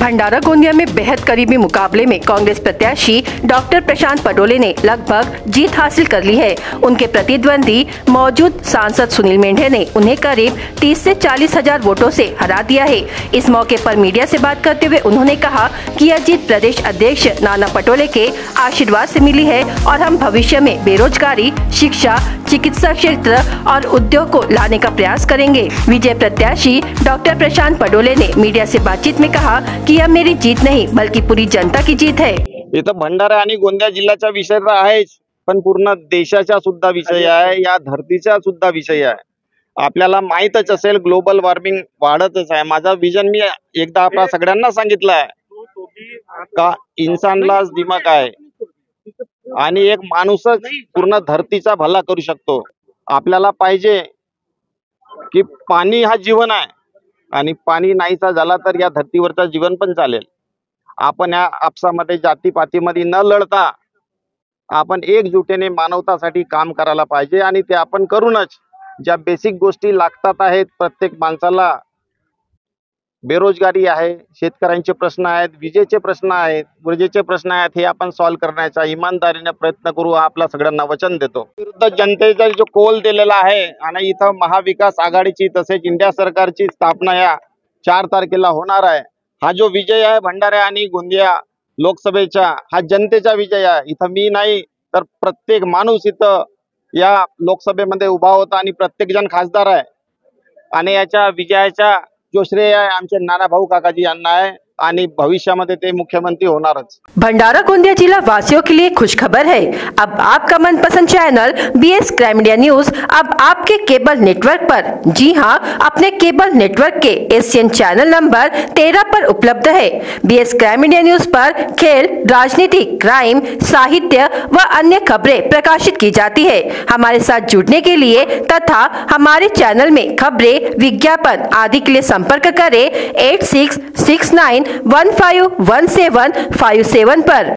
भंडारा गोंदिया में बेहद करीबी मुकाबले में कांग्रेस प्रत्याशी डॉक्टर प्रशांत पटोले ने लगभग जीत हासिल कर ली है। उनके प्रतिद्वंदी मौजूद सांसद सुनील मेंढे ने उन्हें करीब 30 से 40 हजार वोटों से हरा दिया है। इस मौके पर मीडिया से बात करते हुए उन्होंने कहा कि यह जीत प्रदेश अध्यक्ष नाना पटोले के आशीर्वाद से मिली है और हम भविष्य में बेरोजगारी, शिक्षा, चिकित्सा क्षेत्र और उद्योग को लाने का प्रयास करेंगे। विजय प्रत्याशी डॉक्टर प्रशांत पटोले ने मीडिया से बातचीत में कहा कि यह मेरी जीत नहीं बल्कि पूरी जनता की जीत है। इथं भंडारा आणि गोंदिया जिल्ह्याचा विषय तर आहेच, पण पूर्ण देशाचा सुद्धा विषय आहे, या धरतीचा सुद्धा विषय आहे। आपल्याला माहीतच असेल ग्लोबल वॉर्मिंग वाढतच आहे। माझा विजन मी एकदा आपल्या सगळ्यांना सांगितलं आहे का इन्सानलाच दिमाग आहे आणि एक माणूसच पूर्ण धरतीचा भला करू शकतो। आपल्याला पाहिजे की पाणी हा जीवन आहे आणि पाणी नाहीसा झाला तर या धरतीवरचा जीवन पण चालेल। आपण या आपसामध्ये जातीपातीमध्ये न लढता आपण एकजुटीने मानवतासाठी काम करायला पाहिजे आणि ते आपण करूनच ज्या बेसिक गोष्टी लागतात आहेत प्रत्येक माणसाला, बेरोजगारी आहे, शेतकऱ्यांचे प्रश्न आहेत, विजेचे प्रश्न आहेत, ऊर्जेचे प्रश्न आहेत, हे आपण सॉल्व करण्याचा इमानदारीने प्रयत्न करू हा आपल्या सगळ्यांना वचन देतो। विरुद्ध जनतेचा जो कौल दिलेला आहे आणि इथं महाविकास आघाडीची तसेच इंडिया सरकारची स्थापना या 4 तारखेला होणार आहे। हा जो विजय आहे भंडारा आणि गोंदिया लोकसभेचा हा जनतेचा विजय आहे। इथं मी नाही तर प्रत्येक माणूस इथं या लोकसभेमध्ये उभा होता आणि प्रत्येक जण खासदार आहे आणि याच्या विजयाचा जो श्रेय है आमचे नाना भाऊ काकाजी यांना है आणि भविष्यामध्ये ते मुख्यमंत्री होणारच। भंडारा गोंदिया जिला वासियों के लिए खुशखबर है। अब आपका मनपसंद channel BS crime India news अब आपके केबल नेटवर्क पर, जी हां, अपने केबल नेटवर्क के एशियन चैनल नंबर 13 पर उपलब्ध है। BS क्राइम इंडिया न्यूज पर खेल, राजनीति, क्राइम, साहित्य व अन्य खबरें प्रकाशित की जाती है। हमारे साथ जुड़ने के लिए तथा हमारे चैनल में खबरें, विज्ञापन आदि के लिए संपर्क करें 8669151757 पर।